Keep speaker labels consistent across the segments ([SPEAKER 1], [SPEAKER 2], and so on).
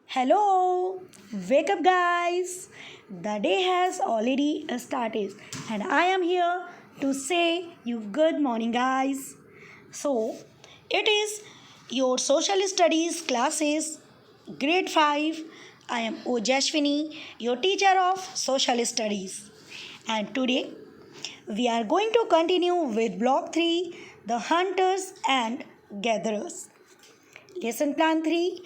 [SPEAKER 1] Hello, wake up, guys. The day has already started, and I am here to say you good morning, guys. So, it is your social studies classes, grade 5. I am Ojashwini, your teacher of social studies, and today we are going to continue with block 3, the hunters and gatherers. Lesson plan 3,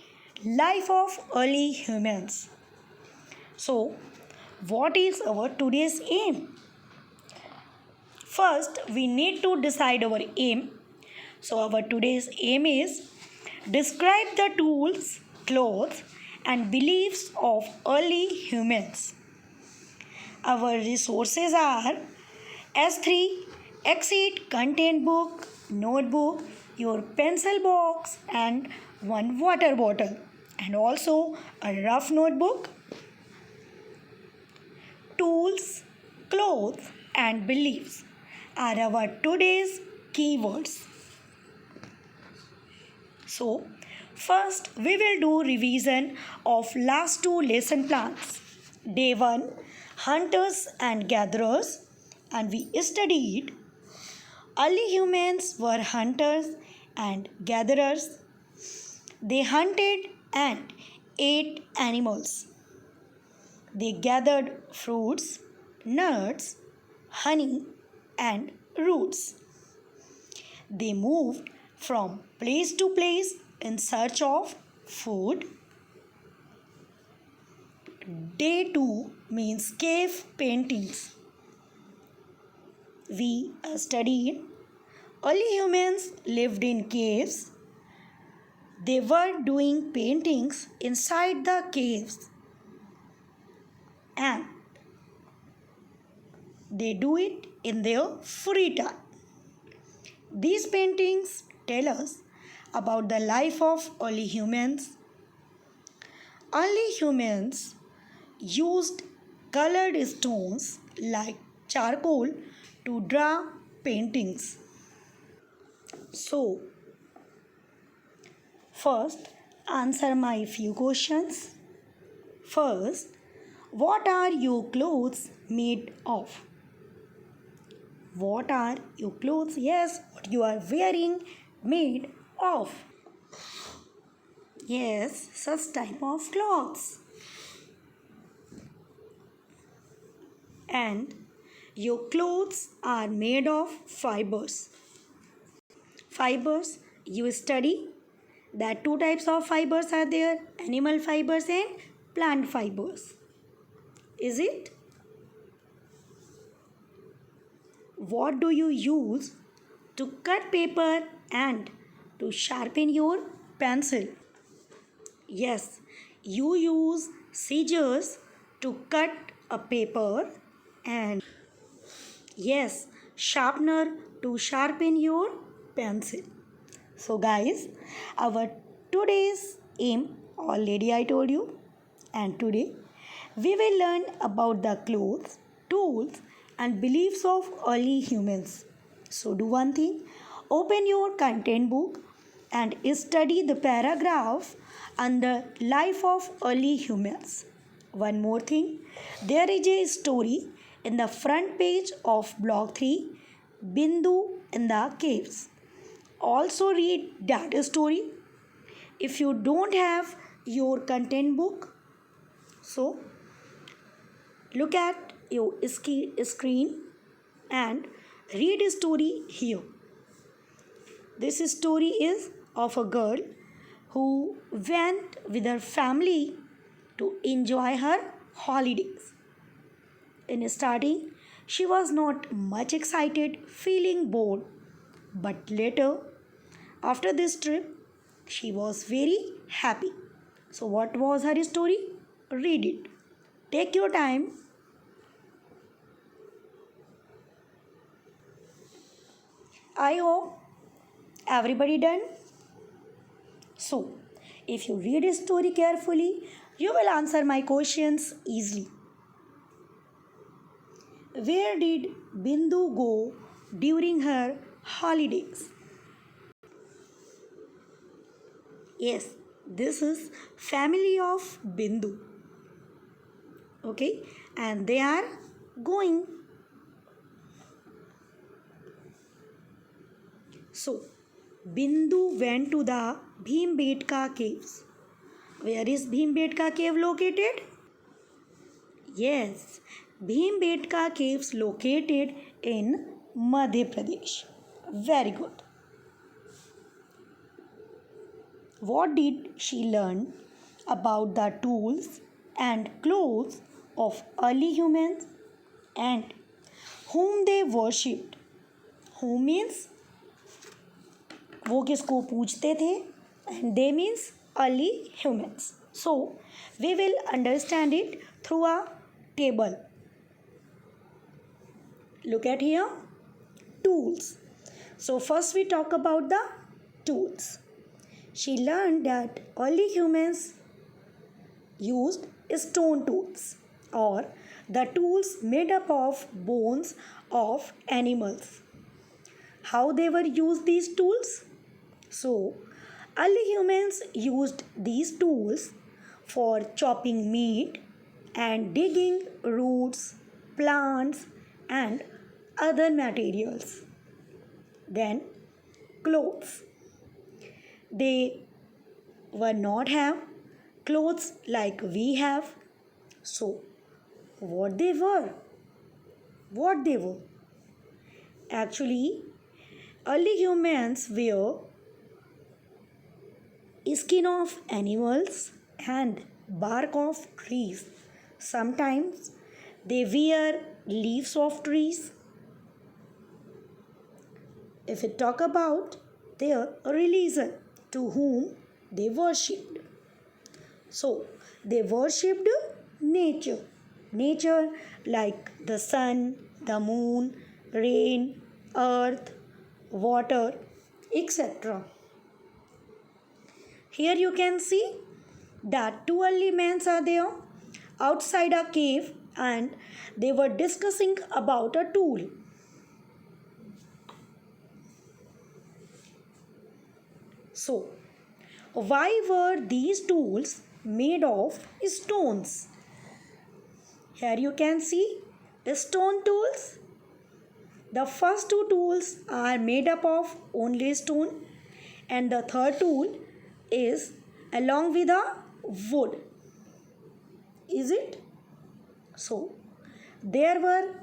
[SPEAKER 1] life of early humans. So, what is our today's aim? First, we need to decide our aim. So, our today's aim is describe the tools, clothes, and beliefs of early humans. Our resources are S3, Exit content book, notebook, your pencil box, and one water bottle, and also a rough notebook. Tools, clothes, and beliefs are our today's keywords. So, first we will do revision of last two lesson plans. Day 1, hunters and gatherers, and we studied early humans were hunters and gatherers. They hunted and ate animals. They gathered fruits, nuts, honey, and roots. They moved from place to place in search of food. Day 2 means cave paintings. We studied early humans lived in caves. They were doing paintings inside the caves, and they do it in their free time. These paintings tell us about the life of early humans. Early humans used colored stones like charcoal to draw paintings. So, first, answer my few questions. First, what are your clothes made of? What are your clothes? Yes, what you are wearing made of? Yes, such type of clothes. And your clothes are made of fibers. Fibers, you study that two types of fibers are there, animal fibers and plant fibers. Is it? What do you use to cut paper and to sharpen your pencil? Yes, you use scissors to cut a paper and yes, sharpener to sharpen your pencil. So guys, our today's aim already I told you, and today we will learn about the clothes, tools and beliefs of early humans. So do one thing, open your content book and study the paragraph on the life of early humans. One more thing, there is a story in the front page of block 3, Bindu in the caves. Also read that story. If you don't have your content book, so look at your screen and read a story here. This story is of a girl who went with her family to enjoy her holidays. In starting, she was not much excited, feeling bored, but later, after this trip, she was very happy. So, what was her story? Read it. Take your time. I hope everybody done. So, if you read a story carefully, you will answer my questions easily. Where did Bindu go during her holidays? Yes, This is family of Bindu. Okay, and they are going. So, Bindu went to the Bhimbetka caves. Where is Bhimbetka cave located? Yes, Bhimbetka caves located in Madhya Pradesh. Very good. What did she learn about the tools and clothes of early humans and whom they worshipped? Who means वो किसको पूजते थे and they means early humans. So we will understand it through a table. Look at here, tools. So first we talk about the tools. She learned that early humans used stone tools or the tools made up of bones of animals. How they were used these tools? So, early humans used these tools for chopping meat and digging roots, plants, and other materials. Then, clothes. They were not have clothes like we have. So, what they were? What they were? Actually, early humans wear skin of animals and bark of trees. Sometimes they wear leaves of trees. If we talk about their religion to whom they worshipped. So they worshipped nature. Nature like the sun, the moon, rain, earth, water, etc. Here you can see that two early men are there outside a cave and they were discussing about a tool. So, why were these tools made of stones? Here you can see stone tools. The first two tools are made up of only stone and the third tool is along with a wood. Is it? So, there were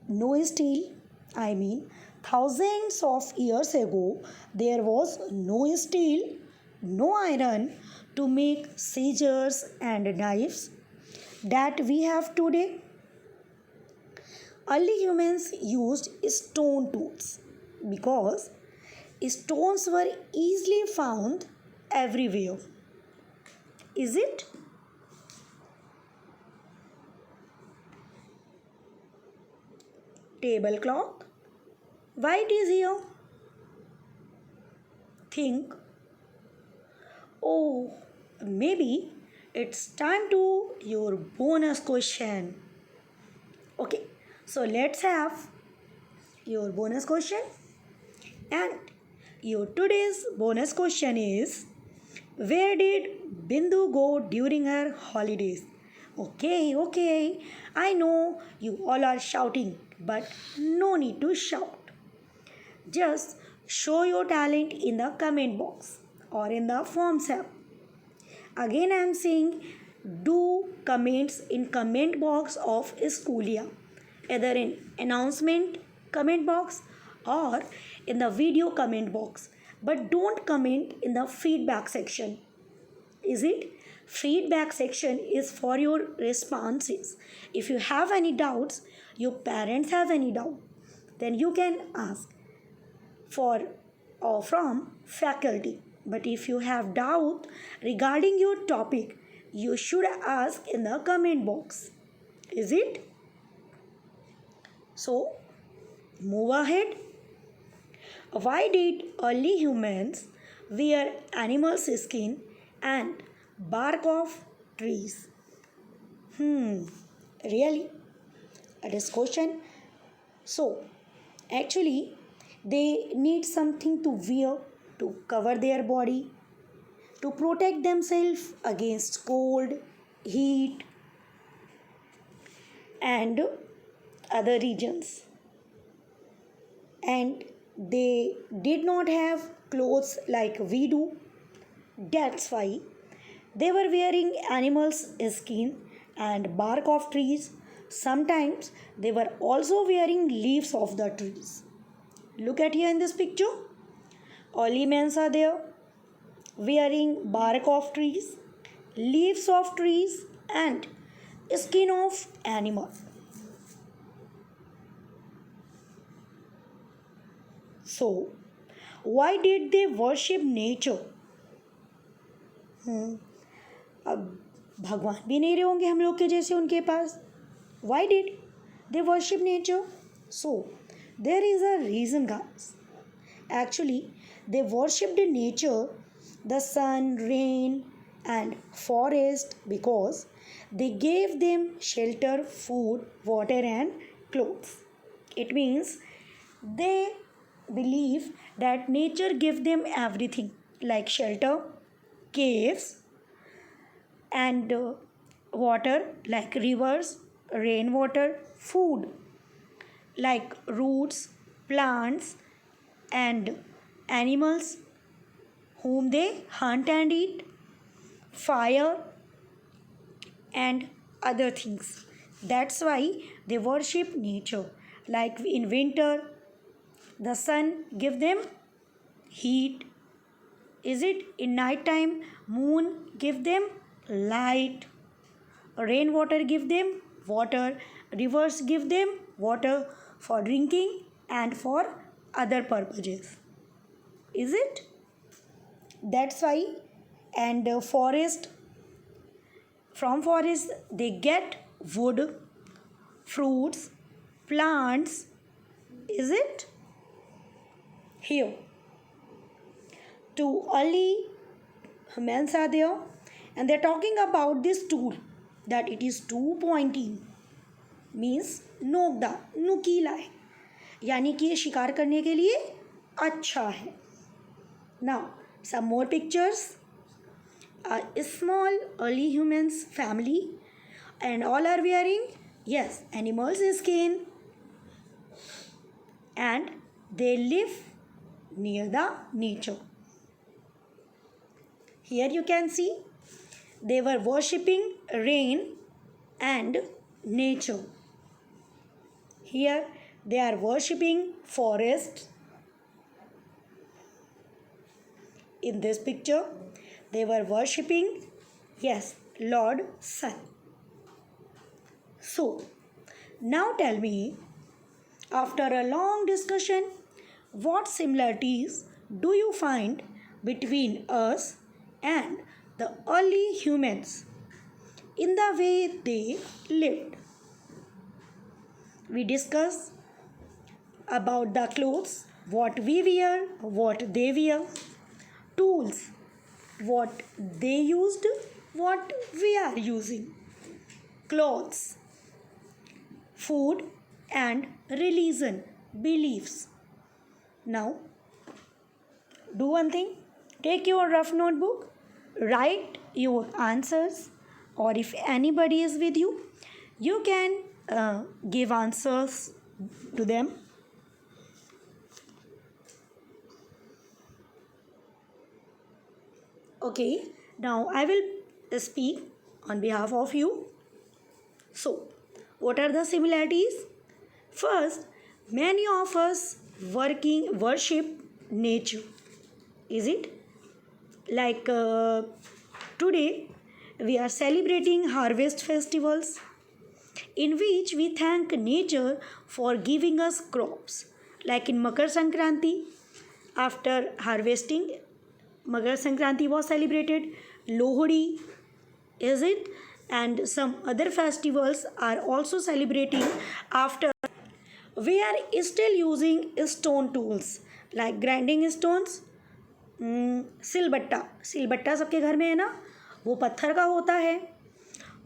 [SPEAKER 1] no steel. I mean, thousands of years ago, there was no steel, no iron to make scissors and knives that we have today. Early humans used stone tools because stones were easily found everywhere. Is it? Tablecloth. Why it is here? Think. Oh, maybe it's time to your bonus question. Okay, so let's have your bonus question. And your today's bonus question is, where did Bindu go during her holidays? Okay, I know you all are shouting, but no need to shout. Just show your talent in the comment box or in the forms app. Again, I am saying do comments in comment box of Schoolia, either in announcement comment box or in the video comment box. But don't comment in the feedback section. Is it? Feedback section is for your responses. If you have any doubts, your parents have any doubt, then you can ask for or from faculty. But if you have doubt regarding your topic, you should ask in the comment box. Is it? So, move ahead. Why did early humans wear animals' skin and bark of trees? Really? This question. So, actually, they need something to wear to cover their body. to protect themselves against cold, heat, and other regions. And they did not have clothes like we do. That's why they were wearing animals' skin and bark of trees. Sometimes they were also wearing leaves of the trees. Look at here in this picture. Early men are there wearing bark of trees, leaves of trees, and skin of animal. So, why did they worship nature? अब भगवान भी नहीं रहे होंगे हम लोग के जैसे उनके पास. Why did they worship nature? So, there is a reason, guys. Actually, they worshipped nature, the sun, rain, and forest because they gave them shelter, food, water, and clothes. It means they believe that nature gives them everything like shelter, caves, and water like rivers, rainwater, food like roots, plants, and animals whom they hunt and eat, fire, and other things. That's why they worship nature. Like in winter, the sun give them heat. Is it in night time? Moon give them light. Rainwater give them water. Rivers give them water for drinking and for other purposes. Is it? That's why. And forest, from forest they get wood, fruits, plants. Is it? Here, two early humans are there and they're talking about this tool, that it is two pointing, means नोकदार, नुकीला है, यानी कि ये शिकार करने के लिए अच्छा है. Now, some more pictures. A small early humans family and all are wearing, yes, animals skin, and they live near the nature. Here you can see they were worshipping rain and nature. Here they are worshipping forest. In this picture they were worshipping, yes, Lord Sun. So now tell me, after a long discussion, what similarities do you find between us and the early humans in the way they lived? We discuss about the clothes, what we wear, what they wear, tools, what they used, what we are using, clothes, food, and religion, beliefs. Now, do one thing. Take your rough notebook, write your answers, or if anybody is with you, you can give answers to them. Okay, now I will speak on behalf of you. So, what are the similarities? First, many of us worship nature. Is it? Like today, we are celebrating harvest festivals in which we thank nature for giving us crops. Like in Makar Sankranti, after harvesting, Makar Sankranti was celebrated. Lohri, is it? And some other festivals are also celebrating after. We are still using stone tools like grinding stones, सिलबट्टा. सिलबट्टा सबके घर में है ना, वो पत्थर का होता है.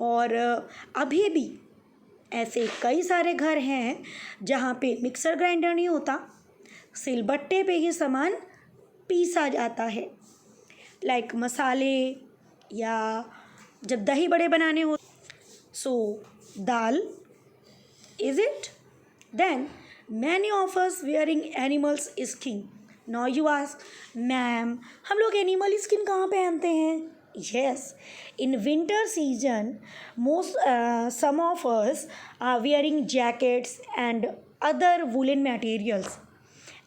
[SPEAKER 1] और अभी भी ऐसे कई सारे घर हैं जहाँ पे मिक्सर ग्राइंडर नहीं होता, सिलबट्टे पे ही सामान पीसा जाता है. लाइक मसाले या जब दही बड़े बनाने हो. So dal. Is it? Then many of us wearing animals skin. Now you ask, ma'am हम लोग एनिमल स्किन कहाँ पहनते हैं? Yes, in winter season, some of us are wearing jackets and other woolen materials,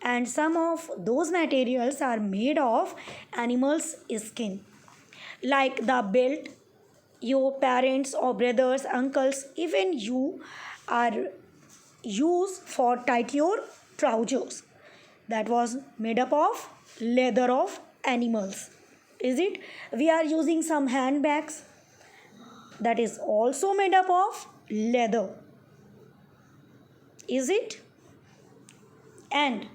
[SPEAKER 1] and some of those materials are made of animals' skin, like the belt your parents or brothers, uncles, even you are used for tight your trousers. That was made up of leather of animals. Is it? We are using some handbags that is also made up of leather. Is it? And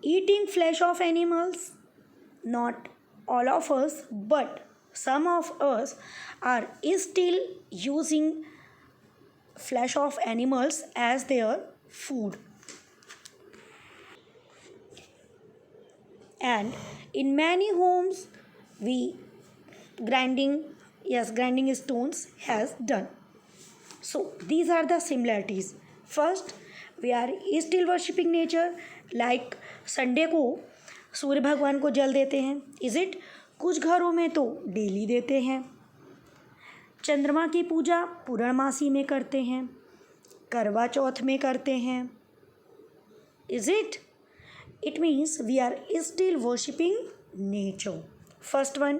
[SPEAKER 1] eating flesh of animals, not all of us, but some of us are still using flesh of animals as their food. And in many homes we grinding stones has done. So these are the similarities. First, we are still worshipping nature, like Sunday को सूर्य भगवान को जल देते हैं. Is it? कुछ घरों में तो डेली देते हैं. चंद्रमा की पूजा पूर्णमासी में करते हैं, करवा चौथ में करते हैं. Is it? It means we are still worshipping nature. First one.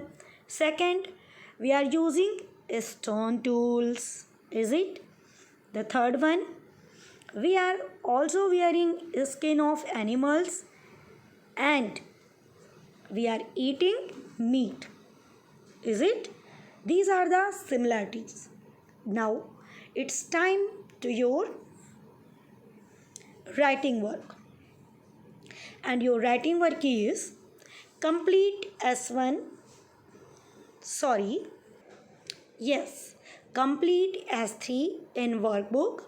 [SPEAKER 1] Second, we are using stone tools. Is it? The third one, we are also wearing skin of animals and we are eating meat. Is it? These are the similarities. Now it's time to your writing work. And your writing work is complete S1. Complete S3 in workbook,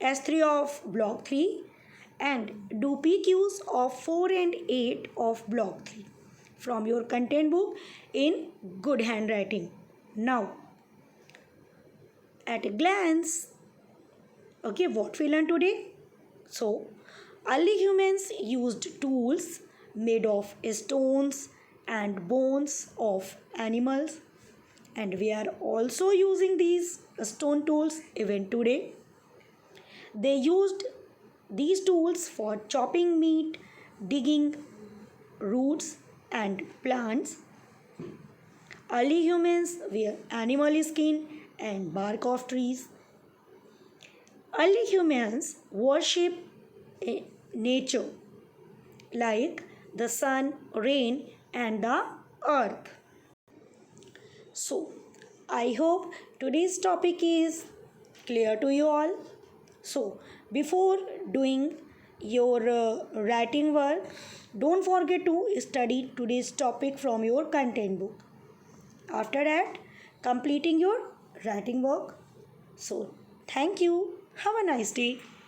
[SPEAKER 1] S3 of block 3, and do PQs of 4 and 8 of block 3 from your content book in good handwriting. Now, at a glance, okay, what we learned today? So, early humans used tools made of stones and bones of animals, and we are also using these stone tools even today. They used these tools for chopping meat, digging roots and plants. Early humans wear animal skin and bark of trees. Early humans worship nature like the sun, rain, and the earth. So, I hope today's topic is clear to you all. So, before doing your writing work, don't forget to study today's topic from your content book. After that, completing your writing work. So, thank you. Have a nice day.